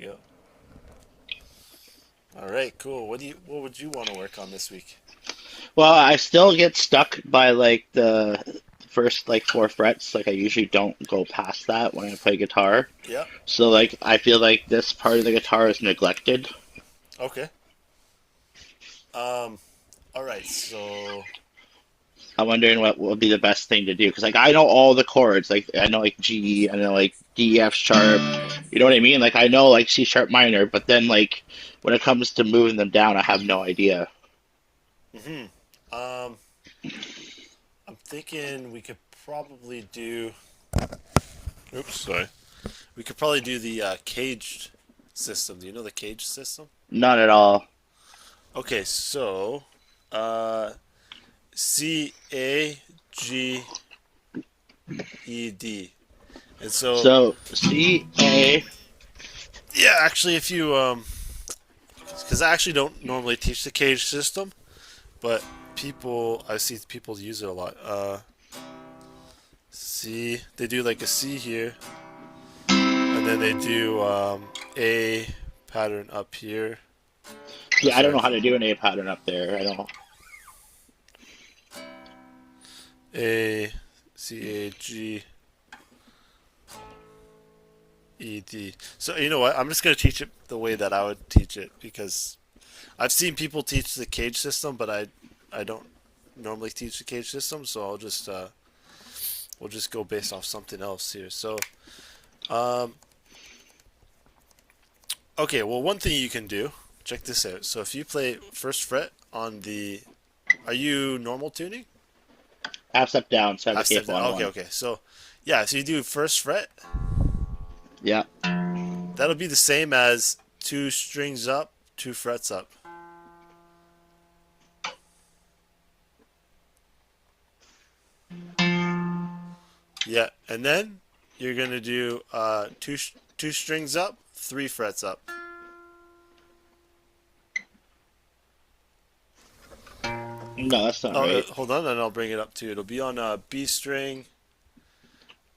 you go. All right, cool. What would you want to work on this week? Well, I still get stuck by like the first like four frets. Like I usually don't go past that when I play guitar. Yeah. So like I feel like this part of the guitar is neglected. Okay. Um. All right. So. I'm wondering what would be the best thing to do because like I know all the chords. Like I know like G, I know like D, F sharp. You know what I mean? Like I know like C sharp minor, but then like when it comes to moving them down, I have no idea. Hmm. Um. I'm thinking we could probably do. Oops. Sorry. We could probably do the caged system. Do you know the cage system? Not at all. Okay. So. Uh. C A G E D. And so. So C A. Yeah. Actually, if you because I actually don't normally teach the cage system, but I see people use it a lot. C, they do like a C here, and then they do A pattern up here. Oh, Yeah, I don't sorry, know how to do an A pattern up there. I don't. A C A G E D. So you know what? I'm just gonna teach it the way that I would teach it because I've seen people teach the cage system, but I don't normally teach the cage system, so we'll just go based off something else here. So um, okay, well, one thing you can do, check this out. So if you play first fret on the, are you normal tuning? Half step down, so I have a Half step capo down. on Okay, one. okay. So yeah, so you do first fret. Yeah. That'll be the same as two strings up, two frets up. Yeah, and then you're gonna do two strings up, three frets up. No, that's not Oh, right. hold on, and I'll bring it up too. It'll be on a B string.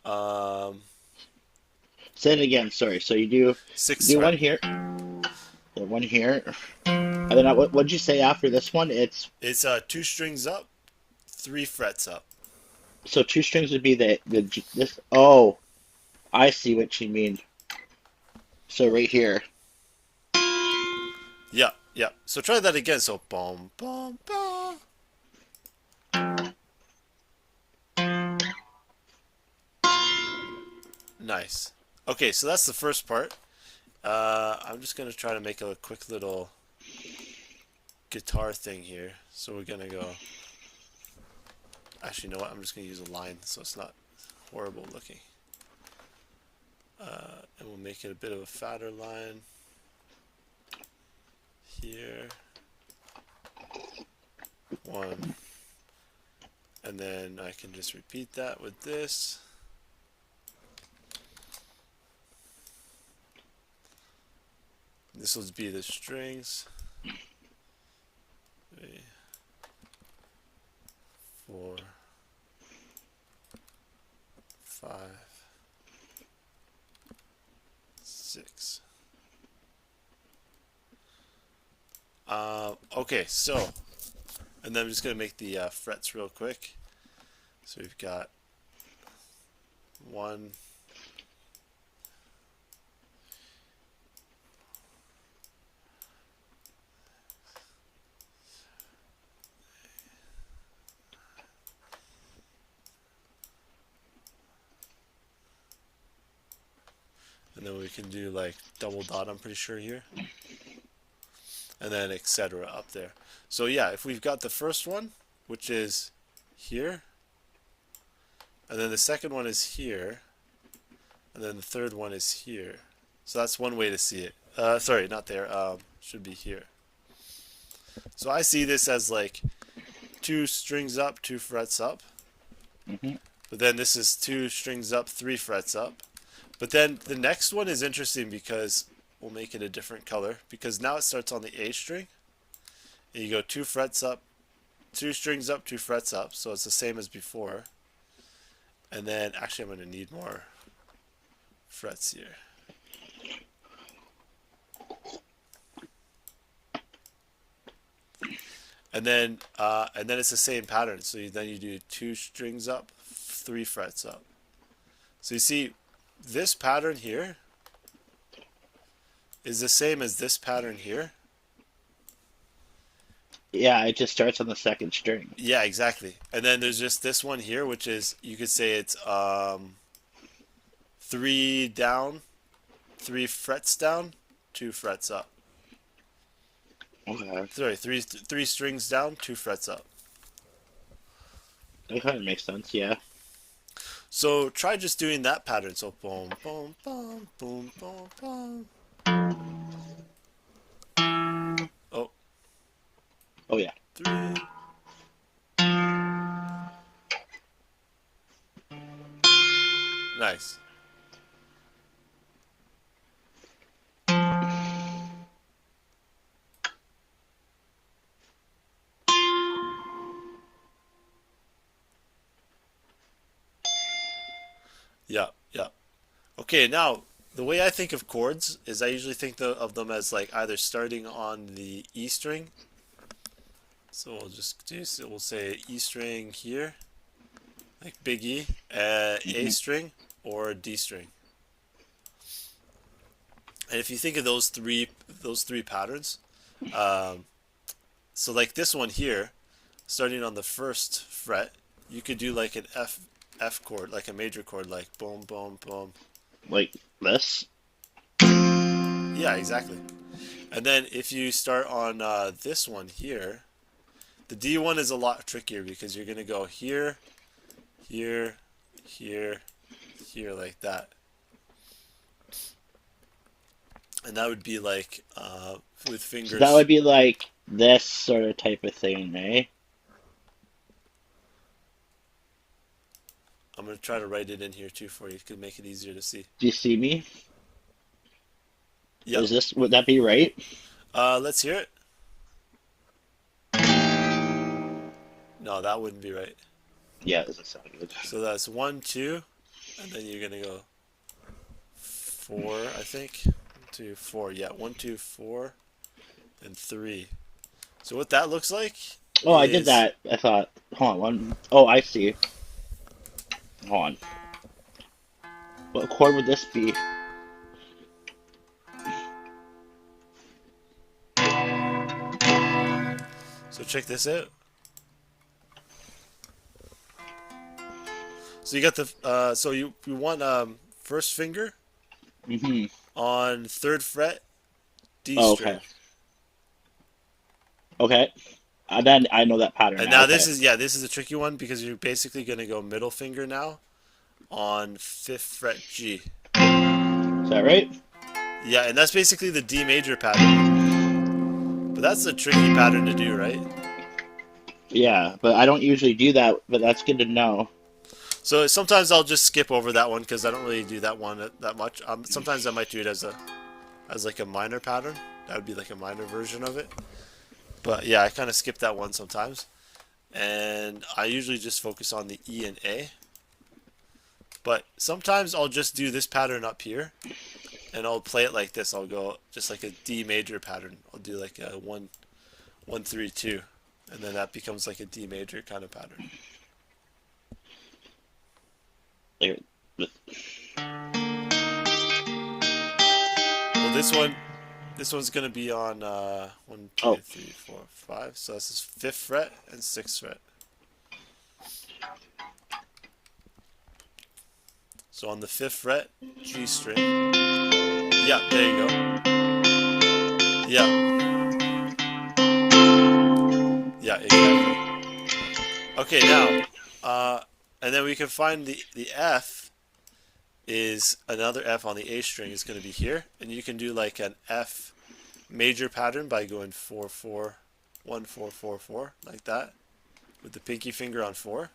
Um, Say it again. Sorry. So you Sixth do fret. one here, then one here, and then what'd you say after this one? It's It's two strings up, three frets up. so two strings would be this. Oh, I see what you mean. So right here. Yeah, yeah. So try that again. So boom, boom, boom. Nice. Okay, so that's the first part. I'm just gonna try to make a quick little guitar thing here. So we're gonna go. Actually, you know what? I'm just gonna use a line so it's not horrible looking. And we'll make it a bit of a fatter line here. One, and then I can just repeat that with this. This will be the strings. 3, 4, 5, 6. Okay, so, and then I'm just going to make the frets real quick. So we've got 1, and then we can do like double dot, I'm pretty sure here, and then etc. up there. So yeah, if we've got the first one, which is here, and then the second one is here, and then the third one is here. So that's one way to see it. Sorry, not there. Should be here. So I see this as like two strings up, two frets up. Hmm. But then this is two strings up, three frets up. But then the next one is interesting because we'll make it a different color because now it starts on the A string. And you go two frets up, two strings up, two frets up. So it's the same as before. And then actually I'm going to need more frets here. and then it's the same pattern. So then you do 2 strings up, 3 frets up. So you see, this pattern here is the same as this pattern here. Yeah, it just starts on the second string. Yeah, exactly. And then there's just this one here, which is, you could say it's 3 down, 3 frets down, 2 frets up. Okay. Sorry, three strings down, 2 frets up. That kind of makes sense, yeah. So try just doing that pattern. So boom, boom, boom, boom, boom, boom. Oh, Oh yeah. 3. Nice. Yeah, yeah. Okay, now the way I think of chords is I usually think of them as like either starting on the E string. So we'll just do, so we'll say E string here, like big E, A Hmm. string, or D string. And if you think of those three patterns, um, so like this one here, starting on the first fret, you could do like an F chord, like a major chord, like boom, boom, boom. Like this. Yeah, exactly. And then if you start on this one here, the D one is a lot trickier because you're gonna go here, here, here, here, like that, and that would be like with So that fingers. would be like this sort of type of thing, eh? I'm gonna try to write it in here too for you to make it easier to see. Do you see me? Yep. Is this, would that be right? Let's hear it. No, that wouldn't be right. Yeah, it doesn't sound good. So that's 1, 2, and then you're gonna go 4, I think. 2, 4. Yeah, 1, 2, 4, and 3. So what that looks like Oh, I did is, that. I thought, hold on, one. Oh, I see. Hold on. What chord would this be? so check this out. So you got the so you want first finger Mm-hmm. on third fret D Oh, string. okay. Okay. Then I know that pattern And now. now Okay. this is a tricky one because you're basically going to go middle finger now on 5th fret G. Is that right? Yeah, and that's basically the D major pattern. But that's a tricky pattern to do, right? Yeah, but I don't usually do that, but that's good to know. So sometimes I'll just skip over that one because I don't really do that one that much. Sometimes I might do it as like a minor pattern. That would be like a minor version of it. But yeah, I kind of skip that one sometimes. And I usually just focus on the E and A. But sometimes I'll just do this pattern up here and I'll play it like this. I'll go just like a D major pattern. I'll do like a 1 1 3 2, and then that becomes like a D major kind of pattern. Like, Well, this one's gonna be on 1 2 oh, 3 4 5. So this is 5th fret and 6th fret. So on the 5th fret, G string. Yeah, there you go. Yeah, yeah, exactly. Okay, now, and then we can find the F is another F on the A string is going to be here, and you can do like an F major pattern by going 4 4 1 4 4 4 like that with the pinky finger on 4.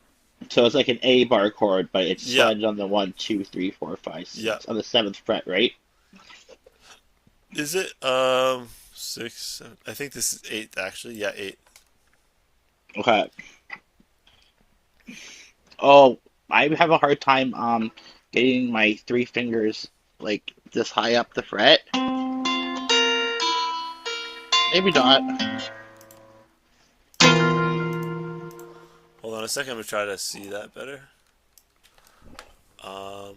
so it's like an A bar chord, but it's Yeah, slided on the one, two, three, four, five, yeah. six, on the seventh fret, right? Is it 6 7? I think this is 8th actually. Yeah, 8. Okay. Oh, I have a hard time getting my three fingers like this high up the fret. Maybe not. Hold on a second. I'm gonna try to see that better. Um,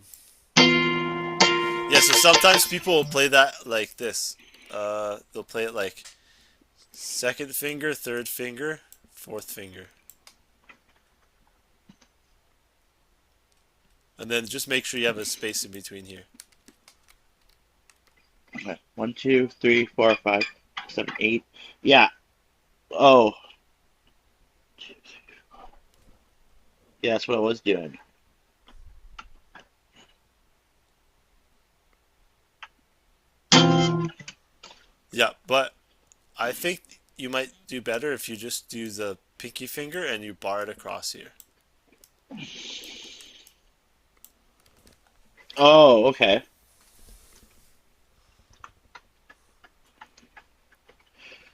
yeah. So sometimes people will play that like this. They'll play it like second finger, third finger, fourth finger, and then just make sure you have a space in between here. Okay. 1, 2, 3, 4, 5, 7, 8. Yeah. Oh, yeah, that's what I was doing. Yeah, but I think you might do better if you just do the pinky finger and you bar it across here. Oh, okay.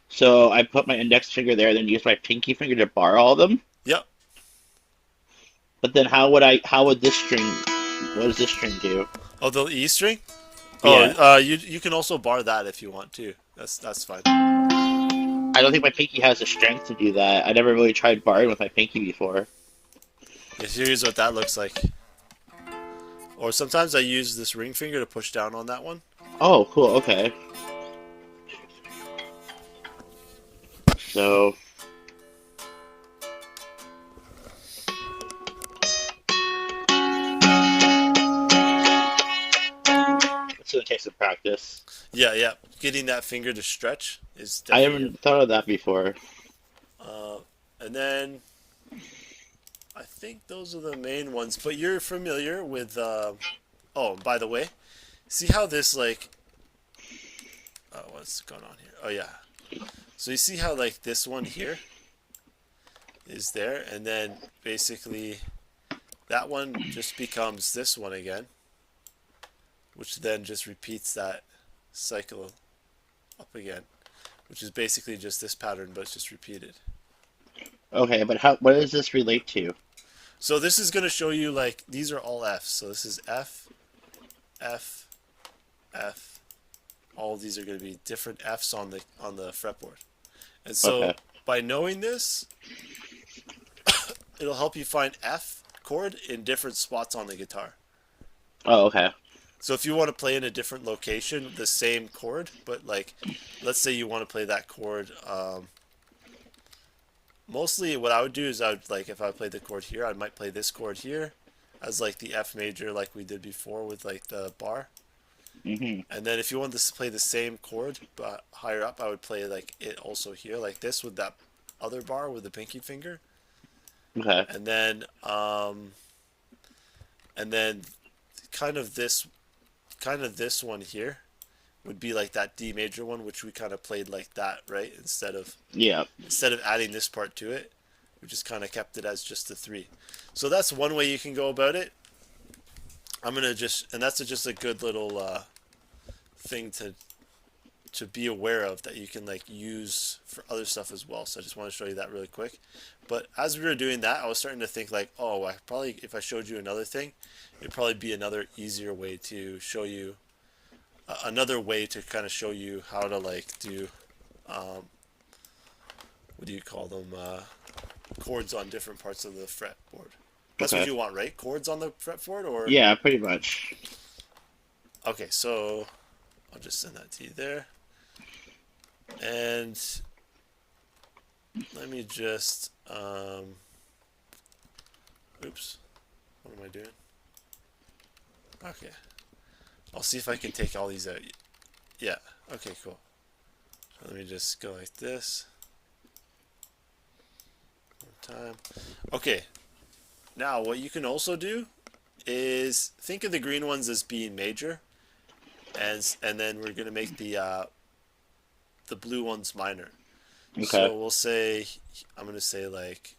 So I put my index finger there, then use my pinky finger to bar all of them. Yep. But then how would this string, what does this string do? Oh, the E string. Oh, Yeah. you can also bar that if you want to. That's fine. I don't think my pinky has the strength to do that. I never really tried barring with my pinky before. Yeah, here's what that looks like. Or sometimes I use this ring finger to push down on that one. Oh, cool. Okay. So, it's gonna take some practice. Yeah, yeah. Getting that finger to stretch is I definitely good. haven't thought of that before. Uh, and then I think those are the main ones. But you're familiar with. Oh, by the way, see how this like. What's going on here? Oh yeah. So you see how like this one here is there, and then basically that one just becomes this one again, which then just repeats that cycle up again, which is basically just this pattern, but it's just repeated. Okay, but how? What does this relate to? So this is going to show you like these are all Fs. So this is F, F, F. All of these are going to be different Fs on the fretboard. And so Okay. by knowing this, it'll help you find F chord in different spots on the guitar. Oh, okay. So if you want to play in a different location, the same chord, but like, let's say you want to play that chord. Mostly, what I would do is I would like if I played the chord here, I might play this chord here, as like the F major, like we did before with like the bar. Hmm. And then if you wanted to play the same chord but higher up, I would play like it also here, like this with that other bar with the pinky finger. Okay. And then and then kind of this one here would be like that D major one, which we kind of played like that, right? Yeah. Instead of adding this part to it, we just kind of kept it as just the three. So that's one way you can go about it. I'm gonna just, and that's just a good little thing to be aware of that you can like use for other stuff as well. So I just want to show you that really quick. But as we were doing that, I was starting to think like, oh, I probably if I showed you another thing, it'd probably be another easier way to show you another way to kind of show you how to like do what do you call them chords on different parts of the fretboard. That's what Okay. you want, right? Chords on the fretboard, or Yeah, pretty much. okay. So I'll just send that to you there. And let me just, oops, what am I doing? Okay, I'll see if I can take all these out. Yeah, okay, cool. So let me just go like this. One time. Okay, now what you can also do is think of the green ones as being major, and then we're gonna make the blue ones minor. Okay. So we'll say, I'm going to say like,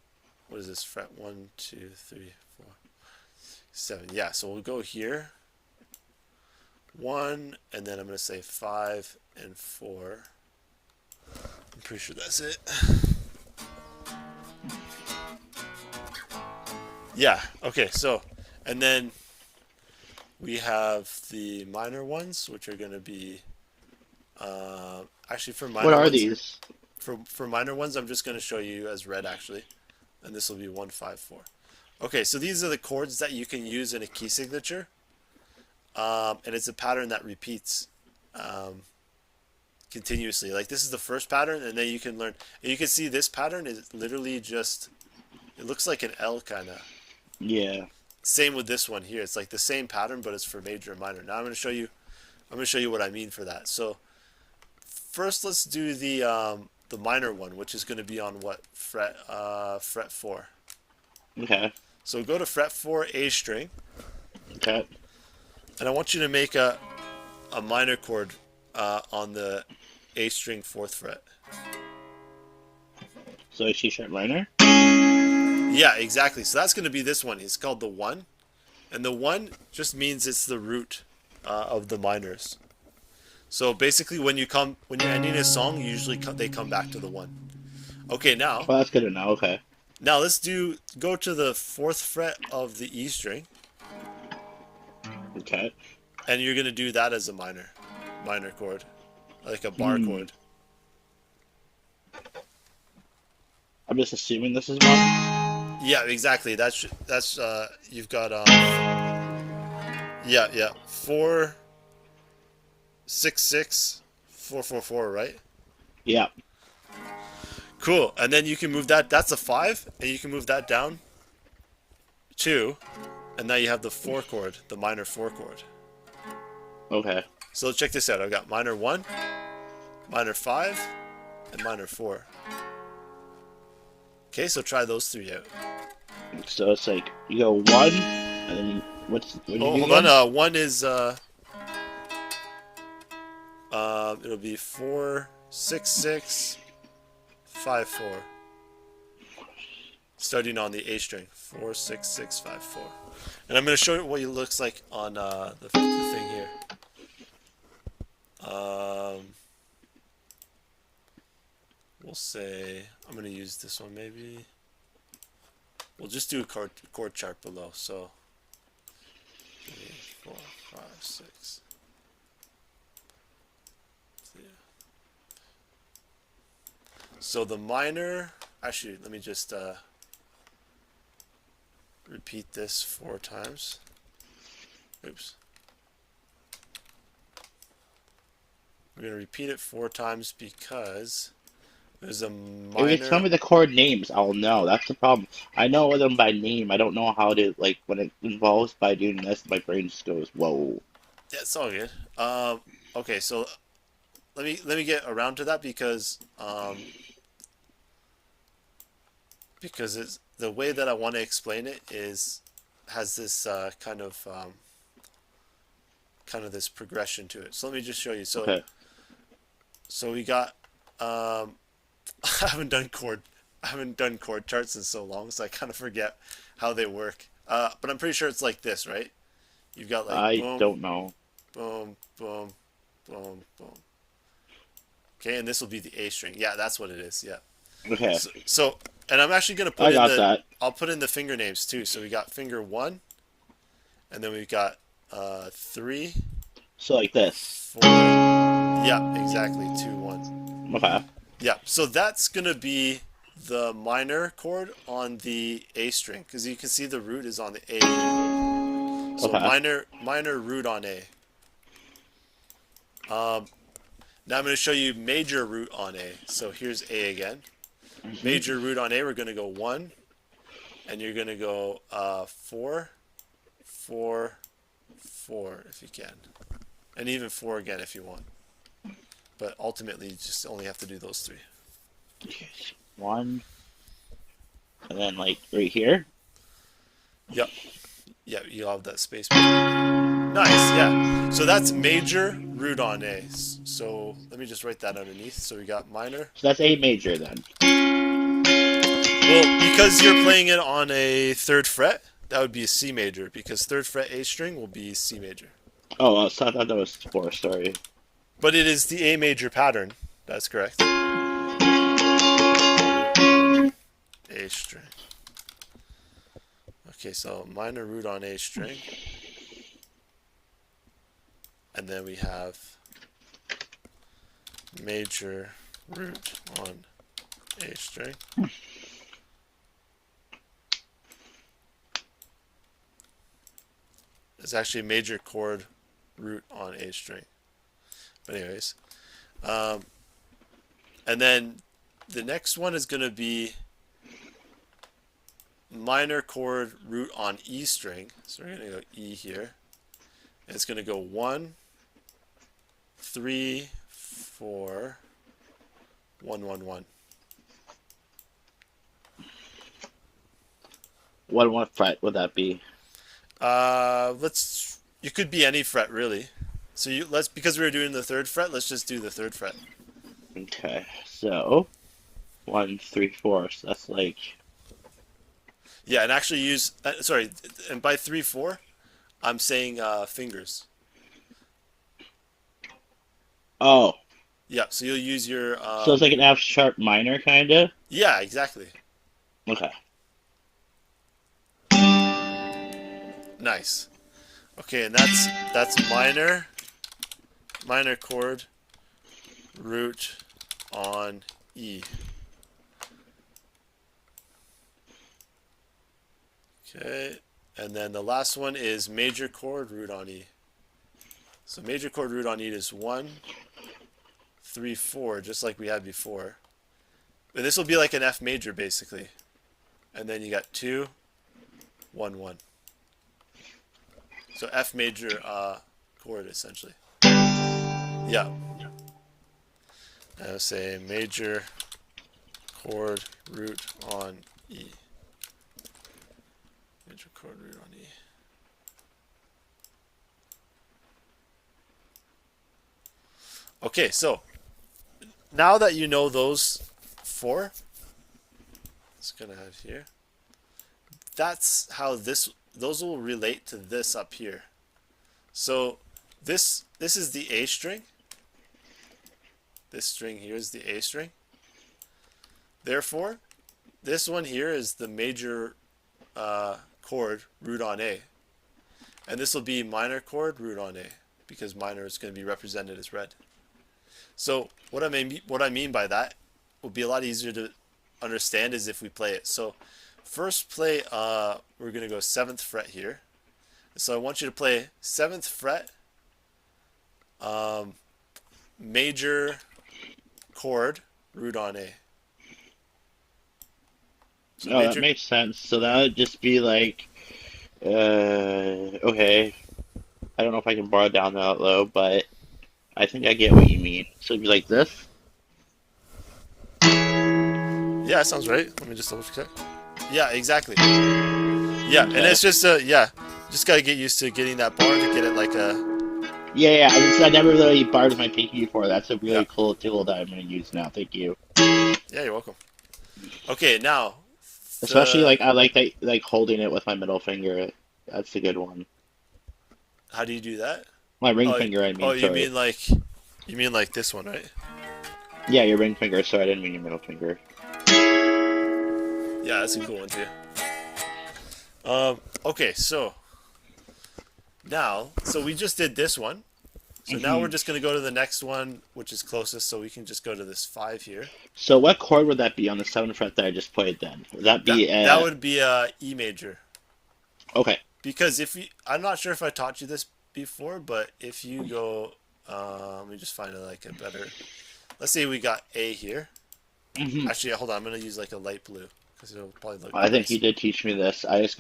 what is this, fret 1, 2, 3, 4, 7. Yeah, so we'll go here, 1, and then I'm going to say 5 and 4. I'm pretty sure that's it. Yeah, okay, so, and then we have the minor ones, which are going to be, actually for What minor are ones, these? for minor ones, I'm just going to show you as red actually. and this will be 154. Okay, so these are the chords that you can use in a key signature, and it's a pattern that repeats continuously. Like this is the first pattern, and then you can learn. And you can see this pattern is literally just. It looks like an L kind of. Yeah. Same with this one here. It's like the same pattern, but it's for major and minor. Now I'm going to show you. I'm going to show you what I mean for that. So first, let's do the minor one, which is going to be on what fret? Fret 4. Okay. So go to fret 4 A string, Okay. and I want you to make a minor chord on the A string 4th fret. So a C sharp minor. Yeah, exactly. So that's going to be this one. It's called the 1, and the 1 just means it's the root of the minors. So basically, when you're ending a song, usually they come back to the 1. Okay, now Well, that's good to know. Okay. let's go to the 4th fret of the E string, Okay. and you're going to do that as a minor chord, like a bar chord. I'm just assuming this is one. Yeah, exactly. That's you've got yeah 4 6 6 4 4 4, right? Yeah. Cool. And then you can move that. That's a 5, and you can move that down 2, and now you have the 4 chord, the minor 4 chord. Okay. So check this out. I've got minor 1, minor 5, and minor 4. Okay, so try those 3 out. So it's like you go 1, and then what do you do Hold again? on. 1 is it'll be 4 6 6 5 4. Starting on the A string, 4 6 6 5 4. And I'm going to show you what it looks like on the thing here. We'll say I'm going to use this one maybe. We'll just do a chord chart below. So 3 4 5 6. So the minor, actually, let me just repeat this 4 times. Oops. We're going to repeat it 4 times because there's a If you tell minor. me the chord names, I'll know. That's the problem. I know them by name. I don't know how to, like, when it involves by doing this, my brain just goes, whoa. Yeah, it's all good. Okay, so let me get around to that because it's the way that I want to explain it has this kind of this progression to it. So let me just show you. Okay. So we got I haven't done chord charts in so long, so I kind of forget how they work. But I'm pretty sure it's like this, right? You've got like I boom, don't know. boom, boom, boom, boom. Okay, and this will be the A string. Yeah, that's what it is. Yeah. Okay. So and I'm actually gonna I got that. I'll put in the finger names too. So we got finger 1, and then we've got 3, So like this. 4. Yeah, exactly. 2 1. Okay. Yeah. So that's gonna be the minor chord on the A string because you can see the root is on the A. So Okay. minor root on A. Now I'm going to show you major root on A. So here's A again. Major root on A, we're going to go 1, and you're going to go 4, 4, 4 if you can, and even 4 again if you want. But ultimately, you just only have to do those 3. Okay. 1, and then like right here. Yep. Yeah, you'll have that space. Nice, yeah. So that's major root on A. So let me just write that underneath. So we got minor. So that's A major then. Well, because you're playing it on a 3rd fret, that would be a C major, because 3rd fret A string will be C major. Oh, I thought that was 4. Sorry. But it is the A major pattern. That's correct. A string. Okay, so minor root on A string. And then we have major root on A string. It's actually a major chord root on A string. But anyways, um, and then the next one is going to be minor chord root on E string. So we're going to go E here. And it's going to go 1, 3, 4, 1, 1, 1. What fret would that be? Let's. You could be any fret really. So let's, because we were doing the third fret. Let's just do the third fret. Okay, so 1, 3, 4. So that's like, Yeah, and actually use. Sorry, and by 3, 4, I'm saying fingers. oh, Yeah, so you'll use your. so it's like an F sharp minor kind of. Yeah, exactly. Okay. Nice. Okay, and that's minor chord root on E. Okay, and then the last one is major chord root on E. So major chord root on E is 1, 3, 4, just like we had before. And this will be like an F major basically. And then you got 2, 1, 1. So F major chord essentially. Yeah. I would say major chord root on E. Major chord root on E. Okay, so now that you know those four, it's gonna have here. That's how those will relate to this up here. So this is the A string. This string here is the A string. Therefore, this one here is the major chord root on A. And this will be minor chord root on A because minor is going to be represented as red. So what I mean by that will be a lot easier to understand is if we play it. So first play, we're going to go 7th fret here. So I want you to play 7th fret, major chord root on A. So Oh, that major, makes sense. So that would just be like, okay. I don't know if I can borrow it down that low, but I think I get what you mean. So it'd be like this. yeah, that sounds right. Let me just double check. Yeah, exactly. Yeah, and Okay. it's just just gotta get used to getting that bar to get it like a Yeah, yeah. I never really borrowed my pinky before. That's a yeah. really cool tool that I'm gonna use now. Thank you. Yeah, you're welcome. Okay, now Especially the like I like that, like holding it with my middle finger. That's a good one. how do you do that? My ring Oh, finger, I oh, mean. Sorry. you mean like this one, right? Yeah, your ring finger. Sorry, I didn't mean your middle finger. Yeah, that's a cool one too. Okay, so now, so we just did this one. So now we're Hmm. just gonna go to the next one, which is closest. So we can just go to this 5 here. So what chord would that be on the 7th fret that I just played then? Would that That be that would be E major. okay? Because if you, I'm not sure if I taught you this before, but if you go, let me just find like a better. Let's say we got A here. Hmm. Actually, hold on. I'm gonna use like a light blue because it'll probably look I think you nice. did teach me this. I just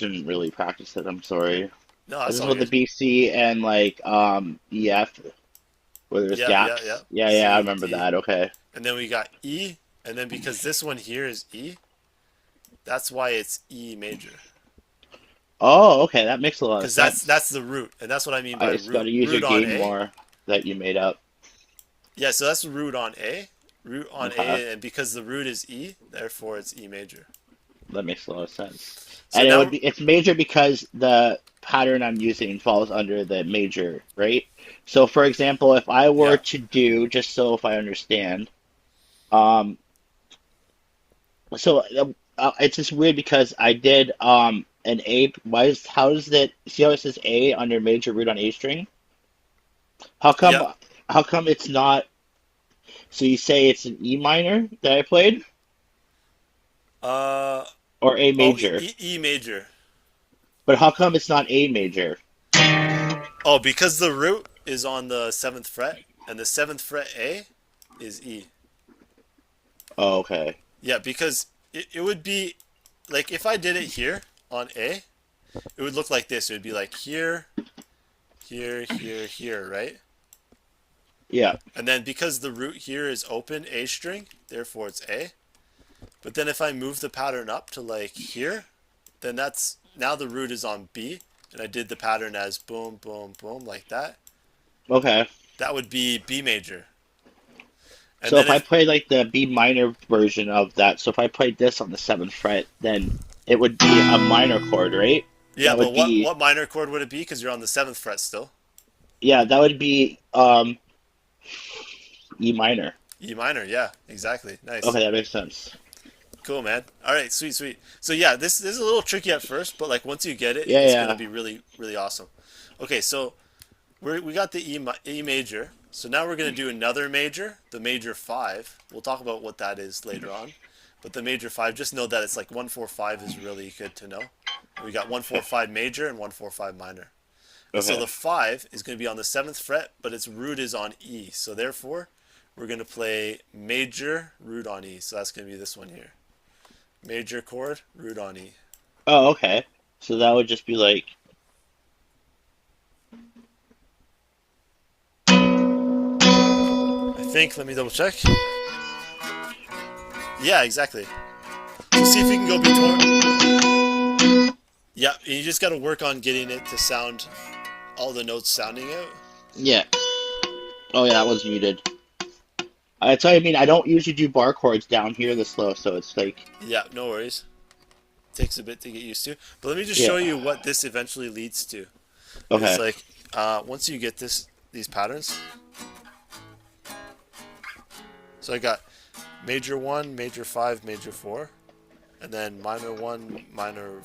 didn't really practice it. I'm sorry. No, Is that's this all with the good. BC and like EF where there's Yeah, yeah, yeah. gaps? Yeah, yeah, I C, remember D, that. Okay. and then we got E, and then because this one here is E, that's why it's E major. Oh, okay, that makes a lot of Because that's sense. the root, and that's what I mean I by just got root. to use your Root on game A. more that you made up. Yeah, so that's root on A. Root on Okay, A, and because the root is E, therefore it's E major. that makes a lot of sense. So And it would now, be it's major because the pattern I'm using falls under the major, right? So for example, if I were yeah, to do, just so if I understand, um, so it's just weird because I did an A. Why is how does that? See how it says A under major root on A string? How come? yeah. How come it's not? So you say it's an E minor that I played, Uh, or A oh, major? E major. But how come it's not A major? Oh, because the root is on the seventh fret, and the seventh fret A is E. Oh, okay. Yeah, because it would be like if I did it here on A, it would look like this. It would be like here, here, here, here, right? Yeah. And then because the root here is open A string, therefore it's A. But then if I move the pattern up to like here, then that's now the root is on B, and I did the pattern as boom, boom, boom, like that. Okay. That would be B major. And So then if I if play like the B minor version of that, so if I played this on the seventh fret, then it would be a minor chord, right? yeah, That but would be what minor chord would it be? Because you're on the seventh fret still. yeah, that would be E minor. E minor, yeah, exactly. Nice. Okay, that makes sense. Cool, man. All right, sweet, sweet. So yeah, this is a little tricky at first, but like once you get it, Yeah, it's gonna yeah. be really, really awesome. Okay, so we got the E major. So now we're gonna do another major, the major five. We'll talk about what that is later on. But the major five, just know that it's like 1 4 5 is really good to know. We got 1 4 5 major and 1 4 5 minor. And so Okay. the five is going to be on the seventh fret, but its root is on E. So therefore, we're going to play major root on E. So that's going to be this one here. Major chord, root on E. Oh, okay. So that would just be like I think, let me double check. Yeah, exactly. So see if you can go between. Yeah, you just got to work on getting it to sound, all the notes sounding out. yeah. Oh yeah, that was muted. That's what I mean. I don't usually do bar chords down here this low, so it's like Yeah, no worries. Takes a bit to get used to. But let me just show yeah. you what this eventually leads to. Is Okay. like, once you get these patterns. So I got major one, major five, major four, and then minor one, minor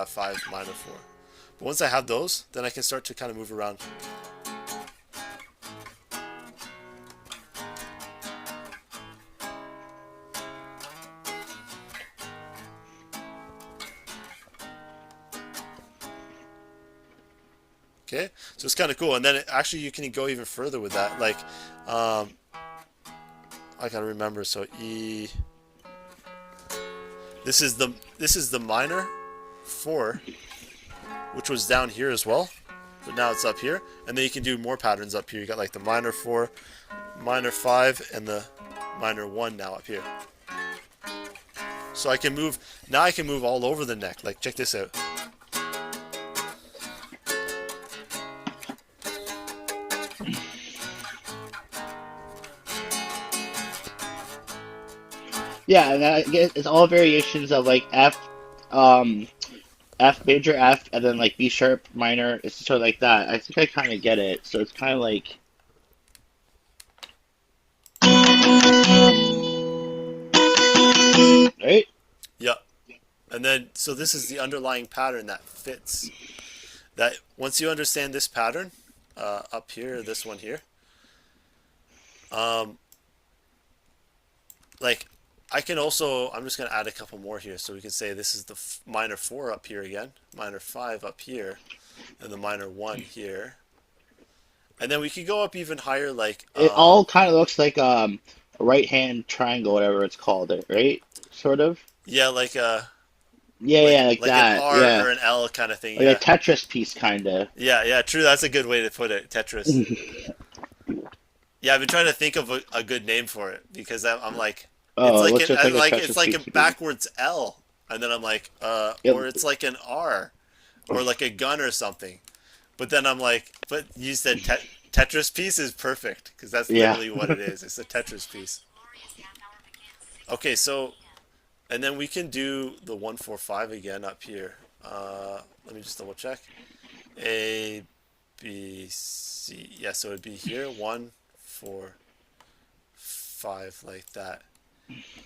five, minor four. But once I have those, then I can start to kind of move around. Okay, so it's kind of cool. And then actually you can go even further with that. Like, um, I gotta remember. So E. This is the minor four, which was down here as well, but now it's up here. And then you can do more patterns up here. You got like the minor four, minor five, and the minor one now up here. So I can move now. I can move all over the neck. Like check this out. Yeah, and I guess it's all variations of like um, F major F, and then like B sharp minor. It's sort of like that. I think I kind of get it. So it's kind of like right. Yeah. And then so this is the underlying pattern that fits. That once you understand this pattern, up here, this one here, um, like I can also, I'm just going to add a couple more here. So we can say this is the minor 4 up here again, minor 5 up here, and the minor 1 here. And then we could go up even higher, like, It all kind of looks like a right hand triangle, whatever it's called, right? Sort of. yeah, Yeah, yeah, like like an that. R Yeah, or an L kind of thing. like a Yeah, Tetris piece, kind of. yeah, yeah. True. That's a good way to put it. Tetris. Yeah, I've been trying to think of a good name for it because I'm like, it's Oh, it like looks just like a it's Tetris like piece a to me. backwards L, and then I'm like, Yep. or it's like an R, or like a gun or something. But then I'm like, but you said Tetris piece is perfect because that's Yeah. literally what it is. It's a Tetris piece. Okay, so and then we can do the 1 4 5 again up here. Let me just double check. A, B, C. Yeah, so it'd be here 1 4 5 like that.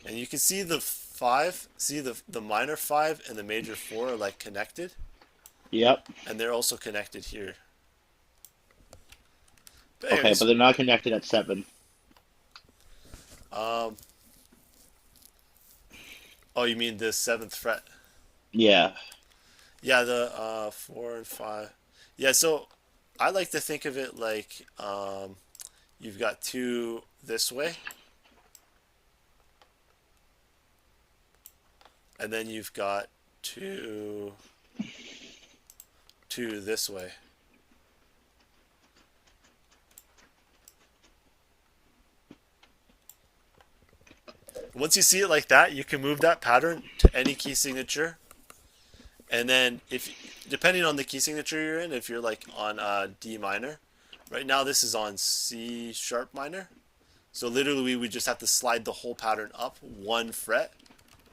And you can see the five. See the minor five and the major four are like connected, Yep. and they're also connected here. But Okay, but anyways, they're not connected at seven. um, oh, you mean the seventh fret? Yeah. Yeah, the 4 and 5. Yeah, so I like to think of it like you've got two this way, and then you've got two this way. Once you see it like that, you can move that pattern to any key signature, and then if depending on the key signature you're in, if you're like on D minor, right now this is on C sharp minor. So literally we would just have to slide the whole pattern up 1 fret,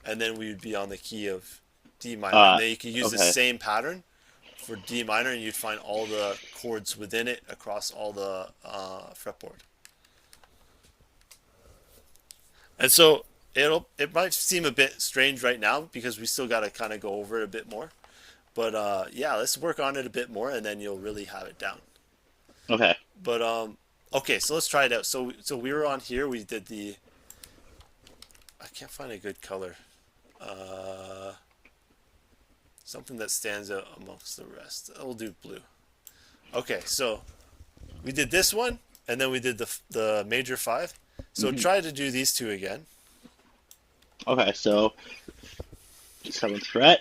and then we would be on the key of D minor. And Uh, then you could use the okay. same pattern for D minor, and you'd find all the chords within it across all the fretboard. And so it might seem a bit strange right now because we still got to kind of go over it a bit more. But yeah, let's work on it a bit more, and then you'll really have it down. Okay. But okay, so let's try it out. So we were on here. We did the. I can't find a good color. Uh, Something that stands out amongst the rest. We'll do blue. Okay, so we did this one, and then we did the major 5. So Hmm. try to do these two again. Okay, so 7th fret.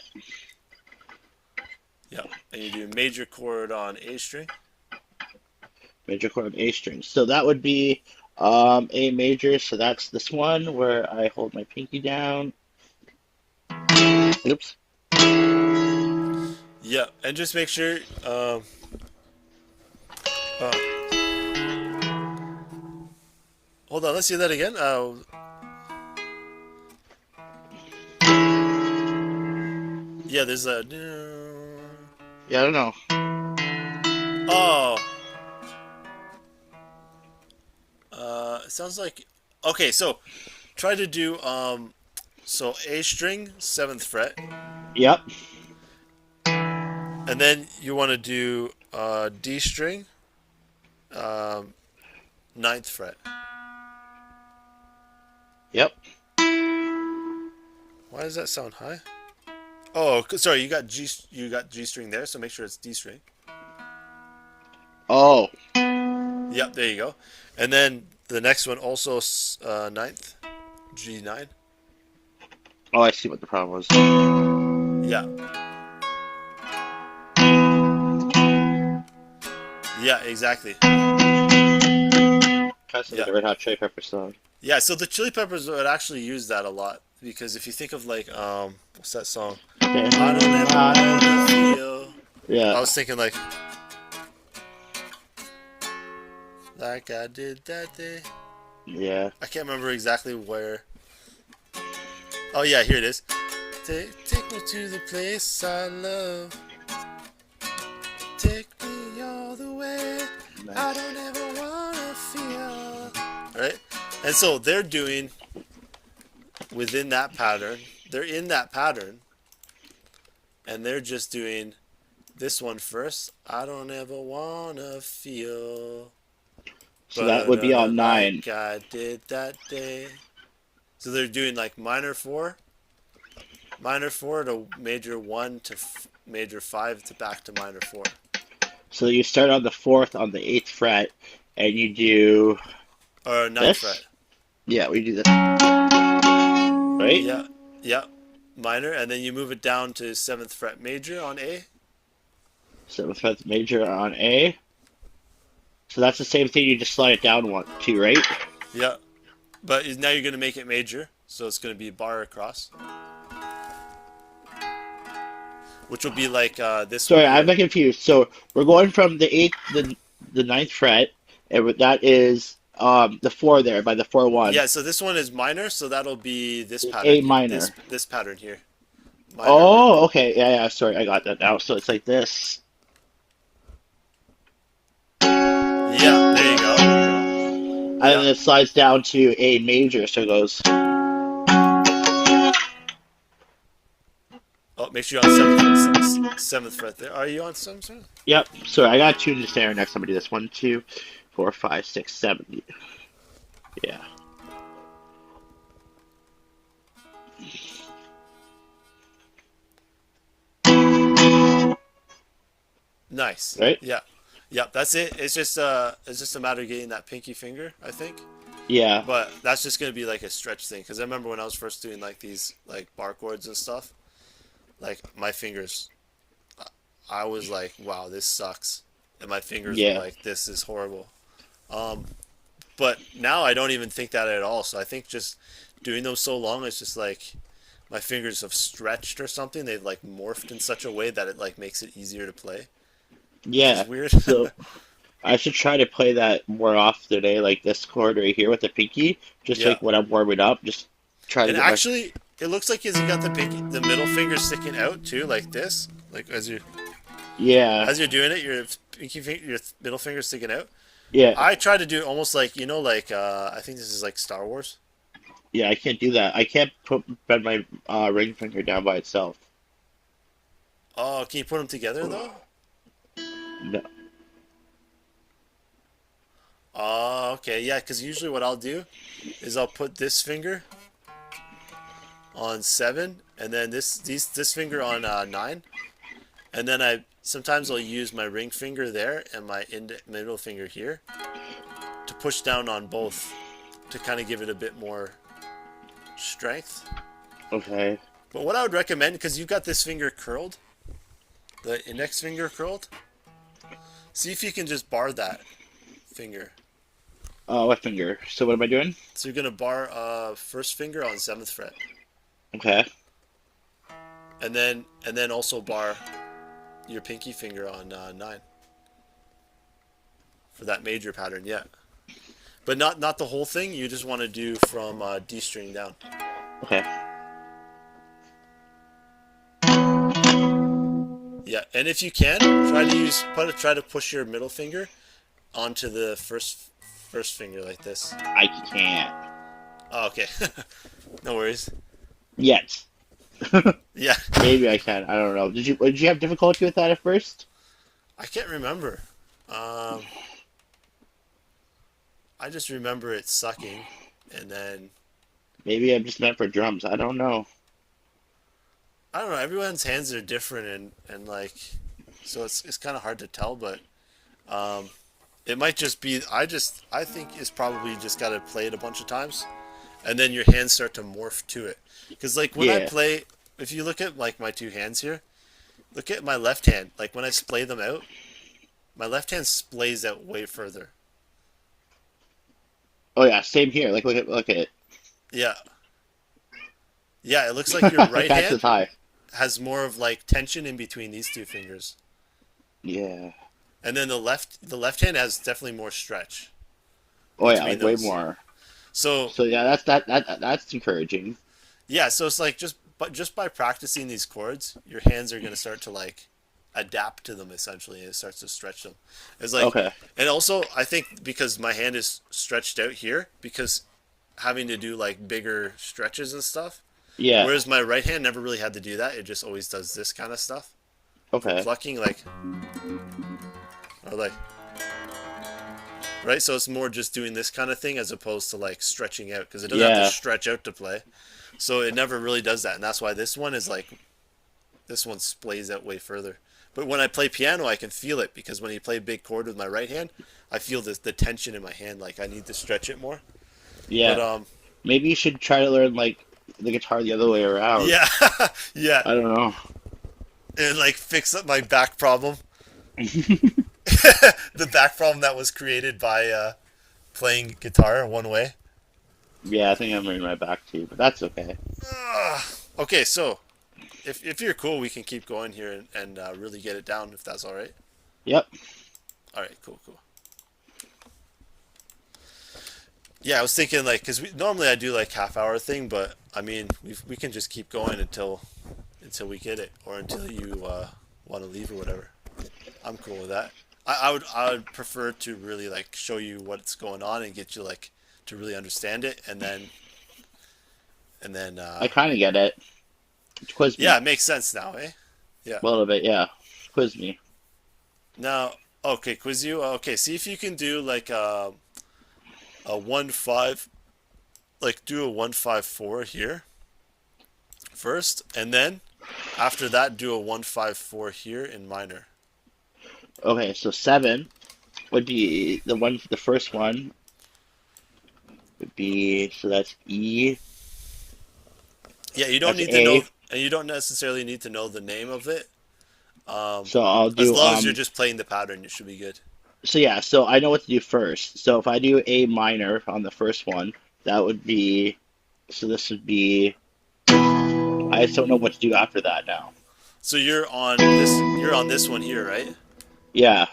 Yep, and you do major chord on A string. Major chord of A string. So that would be A major. So that's this one where I hold my pinky down. Oops. Yep, and just make sure. Uh, Hold on, let's see that again. Yeah, there's a. Yeah, I don't know. Oh, it sounds like. Okay, so try to do so A string 7th fret, Yep. and then you want to do D string um, 9th fret. Yep. Why does that sound high? Oh, sorry, you got G string there, so make sure it's D string. Oh. Yep, there you go. And then the next one also ninth, G9. Oh, I see what the problem was. Yeah, yeah, exactly. Kind of sounds like Yeah, a Red Hot Chili Pepper song. yeah. So the Chili Peppers would actually use that a lot because if you think of like what's that song? I don't ever wanna feel. Yeah. I was thinking like I did that day. Yeah. I can't remember exactly where. Oh yeah, here it is. Take me to the place I love. Take me all the way. I Nice. don't ever wanna feel. Right? And so they're doing within that pattern. They're in that pattern, and they're just doing this one first. I don't ever wanna feel, So that would be but on 9. like I did that day. So they're doing like minor 4 to major 1 to major 5 to back to minor 4. So you start on the 4th on the 8th fret, and you do Or ninth this. fret. Yeah, we do this, right? Yeah, yeah, minor, and then you move it down to 7th fret major on A. 7th fret major on A. So that's the same thing. You just slide it down one, two, right? Yeah, but now you're gonna make it major, so it's gonna be a bar across, which will be like this one Sorry, I'm here. not confused. So we're going from the 8th, the 9th fret, and that is the 4 there by the 4-1. Yeah, so this one is minor, so that'll be this pattern, A minor. this pattern here, minor. Oh, okay. Yeah, yeah. Sorry, I got that now. So it's like this. Yeah, there you go. And Yeah. then it slides down to A major, so it goes. Oh, make sure you're on seventh fret there. Are you on seventh fret? Yep. Sorry, I got to tune this there next time I do this. 1, 2, 4, 5, 6, 7. Yeah. Nice. right? Yeah. Yeah, that's it. It's just a matter of getting that pinky finger, I think. Yeah, But that's just gonna be like a stretch thing. Because I remember when I was first doing like these like bar chords and stuff, like my fingers, I was like, wow, this sucks, and my fingers were yeah, like, this is horrible. Um, but now I don't even think that at all. So I think just doing them so long, it's just like my fingers have stretched or something. They've like morphed in such a way that it like makes it easier to play, which is yeah. weird. So I should try to play that more often today, like this chord right here with the pinky, just Yeah. like when I'm warming up, just try to And get my, actually, it looks like as you got the middle finger sticking out too, like this, like yeah, as you're doing it, your your middle finger sticking out. yeah, I try to do it almost like like I think this is like Star Wars. yeah. I can't do that. I can't bend my ring finger down by itself. Oh, can you put them together though? No. Oh, okay, yeah. Because usually what I'll do is I'll put this finger on 7, and then this finger on 9, and then I sometimes I'll use my ring finger there and my middle finger here to push down on both to kind of give it a bit more strength. Okay. But what I would recommend, because you've got this finger curled, the index finger curled, see if you can just bar that finger. What finger? So what am I doing? So you're gonna bar first finger on 7th fret, Okay. and then also bar your pinky finger on 9 for that major pattern. Yeah, but not the whole thing. You just want to do from D string down. Okay. Yeah, and if you can, try to push your middle finger onto the first finger like this. I can't Oh, okay, no worries. yet. Yeah, Maybe I can. I don't know. Did you have difficulty with that at first? I can't remember. Um, I just remember it sucking, and then Maybe I'm just meant for drums. I don't know. I don't know. Everyone's hands are different, and like, so it's kind of hard to tell. But um, it might just be. I think it's probably just got to play it a bunch of times, and then your hands start to morph to it. Because like when I Yeah. play, if you look at like my two hands here, look at my left hand. Like when I splay them out, my left hand splays out way further. Oh yeah. Same here. Like look at it. Yeah, yeah. It looks like your right That's as hand high. has more of like tension in between these two fingers, Yeah. and then the left hand has definitely more stretch Oh yeah. between Like way those. more. So So yeah. That's encouraging. yeah, so it's like just by practicing these chords, your hands are gonna start to like adapt to them essentially, and it starts to stretch them. It's like, Okay. and also I think because my hand is stretched out here, because having to do like bigger stretches and stuff, Yeah. whereas my right hand never really had to do that. It just always does this kind of stuff for Okay. plucking, like or like right. So it's more just doing this kind of thing as opposed to like stretching out because it doesn't have to Yeah. stretch out to play. So it never really does that, and that's why this one is like this one splays out way further. But when I play piano, I can feel it because when you play a big chord with my right hand, I feel the tension in my hand. Like I need to stretch it more. But Yeah. Maybe you should try to learn like the guitar the other way around. yeah, yeah, I don't know. and like fix up my back problem, the back problem that was created by playing guitar one way. Yeah, I think I'm hurting my back too, but that's okay. Okay, so if you're cool, we can keep going here and really get it down if that's all right. Yep. All right, cool, cool. Yeah, I was thinking like because normally I do like half hour thing, but I mean we can just keep going until we get it or until you want to leave or whatever. I'm cool with that. I would prefer to really like show you what's going on and get you like to really understand it, and then I kind of get it. Quiz yeah, me. it makes sense now, eh? Yeah. A little bit, yeah. Quiz me. Now, okay, quiz you. Okay, see if you can do like a 1-5, like do a 1-5-4 here first, and then after that do a 1-5-4 here in minor. Okay, so 7 would be the first one would be, so that's E, Yeah, you don't that's need to know, A. and you don't necessarily need to know the name of it. Um, So I'll as do, long as you're just playing the pattern, you should be good. so yeah, so I know what to do first. So if I do A minor on the first one, that would be, so this would be, I just don't know what to do after that now. So you're on this one here, right? Yeah.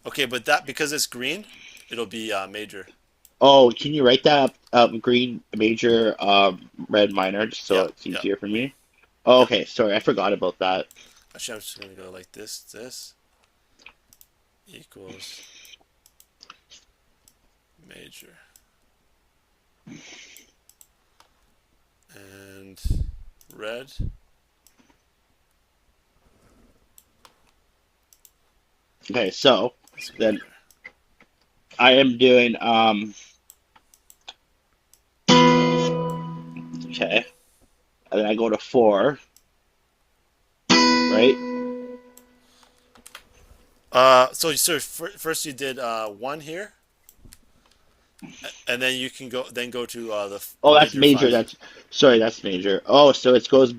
Okay, but that because it's green, it'll be major. Oh, can you write that up? Green major, red minor, just so Yeah, it's yeah, easier for me. Oh, yeah. okay. Sorry, I forgot about that. Actually, I'm just gonna go like this equals major, and red. Okay, so Is then minor. I am doing okay, and then I go to 4, right? So first you did one here, and then you can go to the Oh, that's major major. five. That's sorry, that's major. Oh, so it goes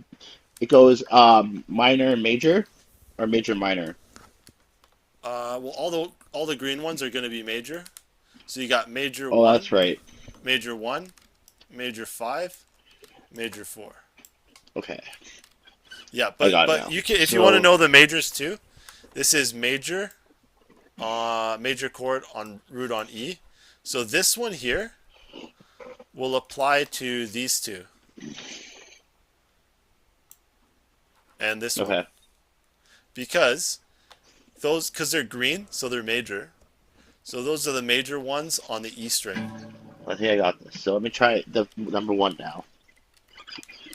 minor major or major minor. Well, all the green ones are going to be major. So you got major Oh, that's one, right. major one, major five, major four. Okay, Yeah, I but got it but now. you can if you want to So know the majors too. This is major, major chord on root on E. So this one here will apply to these two and this one okay, because because they're green, so they're major. So those are the major ones on the E string. I think I got this. So let me try the number 1 now.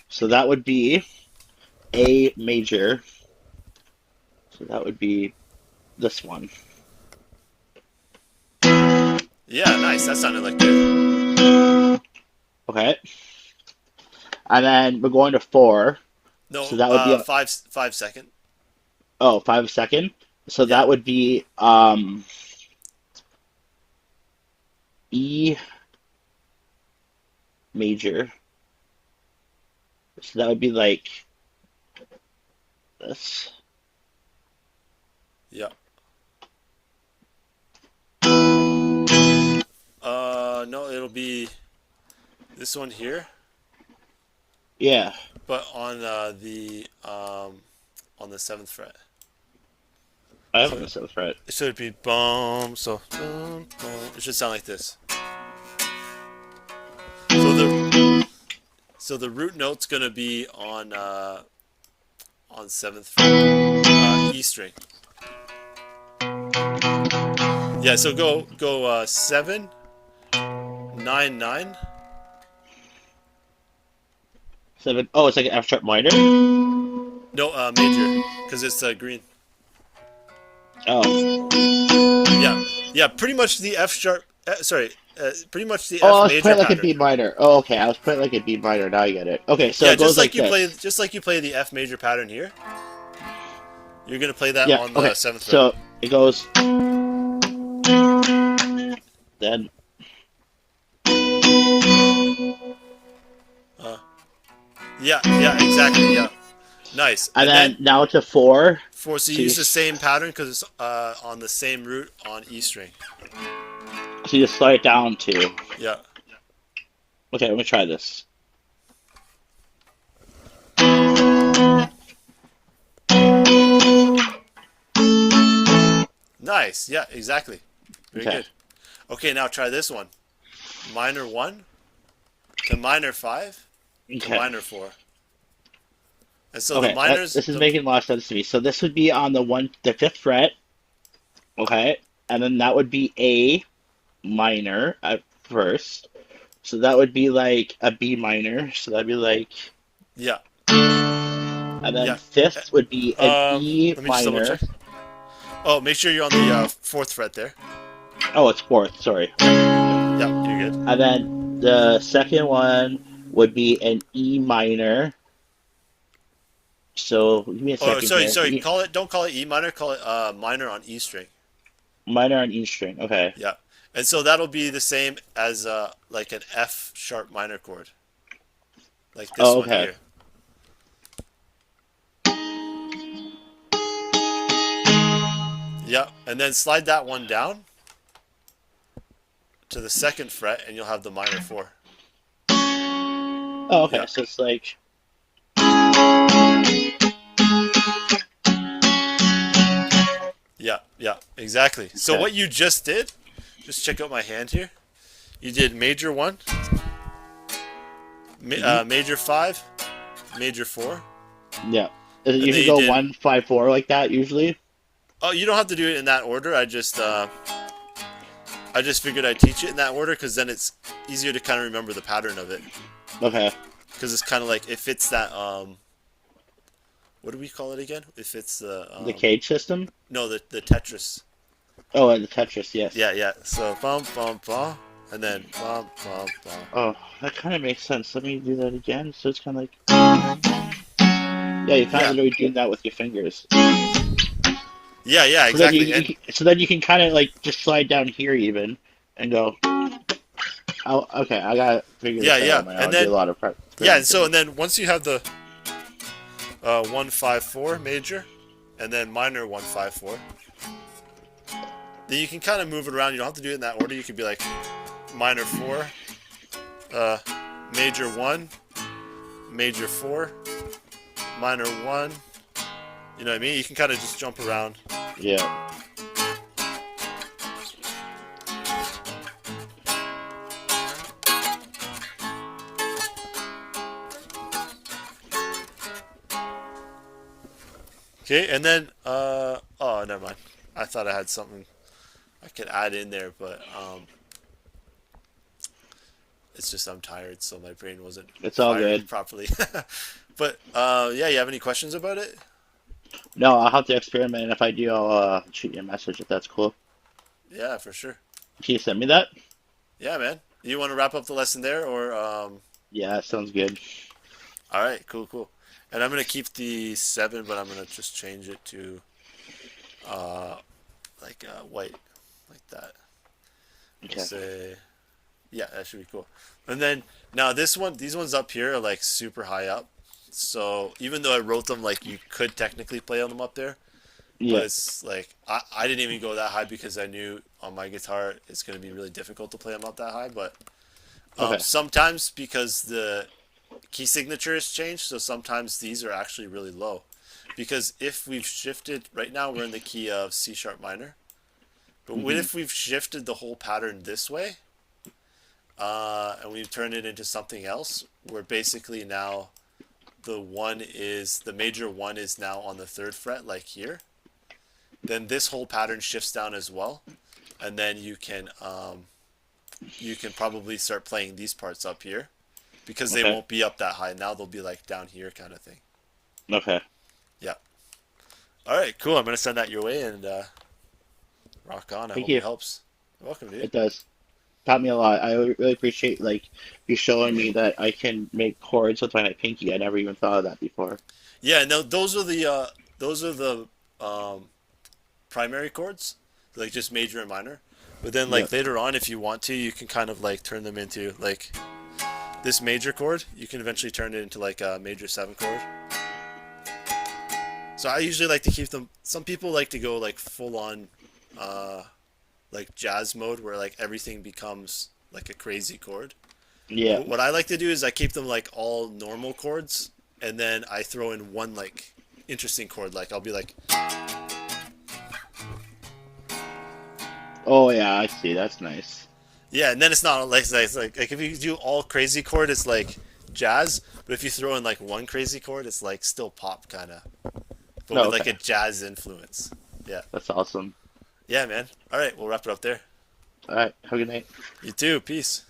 So that would be A major. So that would be this one. Yeah, nice. That sounded like good. Okay, and then we're going to 4. So No, that would be a 5 second. oh 5 second. So Yeah, that would be E major. So that would be like this. yeah. No, it'll be this one here, Yeah, but on the seventh fret. I have So on the 7th fret. it should be boom. So boom, boom. It should sound like this. So the root note's gonna be on seventh fret, E string. Yeah. So go 7, 9, 9. 7. Oh, it's like an F sharp minor. No, major because it's green. Oh, Yeah, yeah. Pretty much the F sharp. Sorry, pretty much the oh, I F was major playing like a pattern. B minor. Oh, okay, I was playing like a B minor. Now I get it. Okay, so Yeah, it goes like this. just like you play the F major pattern here. You're gonna play that Yeah. on the Okay, seventh fret. so it goes then. Uh, yeah, yeah, exactly. Yeah, nice. And And then then now to 4. so you So you, use the same pattern because it's on the same root on E string. so you just slide it down to. Yeah, Okay, let me try this. nice. Yeah, exactly. Very Okay. good. Okay, now try this one. Minor one to minor five to Okay. minor four. And so the Okay. minors, This is making a lot of sense to me. So this would be on the 5th fret. Okay. And then that would be A minor at first. So that would be like a B minor. So that'd be like, yeah, and then yeah. 5th would be an E Let me just double minor. check. Oh, make sure you're on the fourth fret there. Oh, it's 4th. Sorry. Yeah, you're good. And then the second one would be an E minor. So give me a Or second sorry, here. sorry, call it don't call it E minor, call it minor on E string. Minor on E string. Okay. Yeah. And so that'll be the same as like an F sharp minor chord, like this Oh, one okay. here. Yeah, and then slide that one down to the second fret, and you'll have the minor 4. Oh, okay. Yeah, So it's like, yeah, yeah, exactly. So okay. what you just did, just check out my hand here. You did major 1, Hmm. major 5, major 4, Yeah. and You then could you go did. 1 5 4 like that usually. Oh, you don't have to do it in that order. I just figured I'd teach it in that order because then it's easier to kind of remember the pattern of it. Okay. Because it's kind of like it fits that what do we call it again? It fits the The cage system. no, the Tetris. Oh, and the Tetris. Yes. Yeah, yeah. So bum bum bum, and then bum bum bum. Oh, that kind of makes sense. Let me do that again. So it's kind of like, yeah, you're kind of Yeah, literally doing that with your fingers. yeah, yeah. So then Exactly. And so then you can kind of like just slide down here even and go. Oh, okay. I gotta figure yeah, this out yeah. on my And own. Do a then lot of yeah, and so practicing. and then once you have the 1 5 4 major, and then minor 1 5 4, then you can kind of move it around. You don't have to do it in that order. You could be like minor 4, uh, major 1, major 4, minor 1. You know what I mean? You can kind of just jump around. Yeah. Okay, and then oh, never mind. I thought I had something I could add in there, but it's just I'm tired, so my brain wasn't It's all firing good. properly. But yeah, you have any questions about it? No, I'll have to experiment. And if I do, I'll shoot you a message if that's cool. Yeah, for sure. Can you send me that? Yeah, man. You want to wrap up the lesson there, or Yeah, that sounds good. all right, cool, cool. And I'm gonna keep the 7, but I'm gonna just change it to uh like white, like that. We'll Okay. say yeah, that should be cool. And then now this one, these ones up here are like super high up. So even though I wrote them like you could technically play on them up there, but Yeah. it's like I didn't even go that high because I knew on my guitar it's going to be really difficult to play them up that high. But Okay. sometimes because the key signature has changed, so sometimes these are actually really low. Because if we've shifted, right now we're in the key of C sharp minor, but what Hmm. if we've shifted the whole pattern this way? And we've turned it into something else, where basically now the major 1 is now on the 3rd fret, like here. Then this whole pattern shifts down as well, and then you can probably start playing these parts up here because they Okay. won't be up that high. Now they'll be like down here, kind of thing. Okay. Yeah. All right, cool. I'm gonna send that your way and rock on. I Thank hope it you. helps. You're welcome, dude. It does. Taught me a lot. I really appreciate like you showing me that I can make chords with my pinky. I never even thought of that before. Yeah. No, those are the um, primary chords, like just major and minor. But then Yeah. like later on, if you want to, you can kind of like turn them into like this major chord. You can eventually turn it into like a major 7 chord. So I usually like to keep them. Some people like to go like full on, uh, like jazz mode where like everything becomes like a crazy chord. Yeah. But what I like to do is I keep them like all normal chords, and then I throw in one like interesting chord. Like I'll be like, Oh yeah, I see. That's nice. yeah, and then it's not like like if you do all crazy chord, it's like jazz. But if you throw in like one crazy chord, it's like still pop kind of, but No, with like okay. a jazz influence. Yeah, That's awesome. yeah, man. All right, we'll wrap it up there. All right. Have a good night. You too. Peace.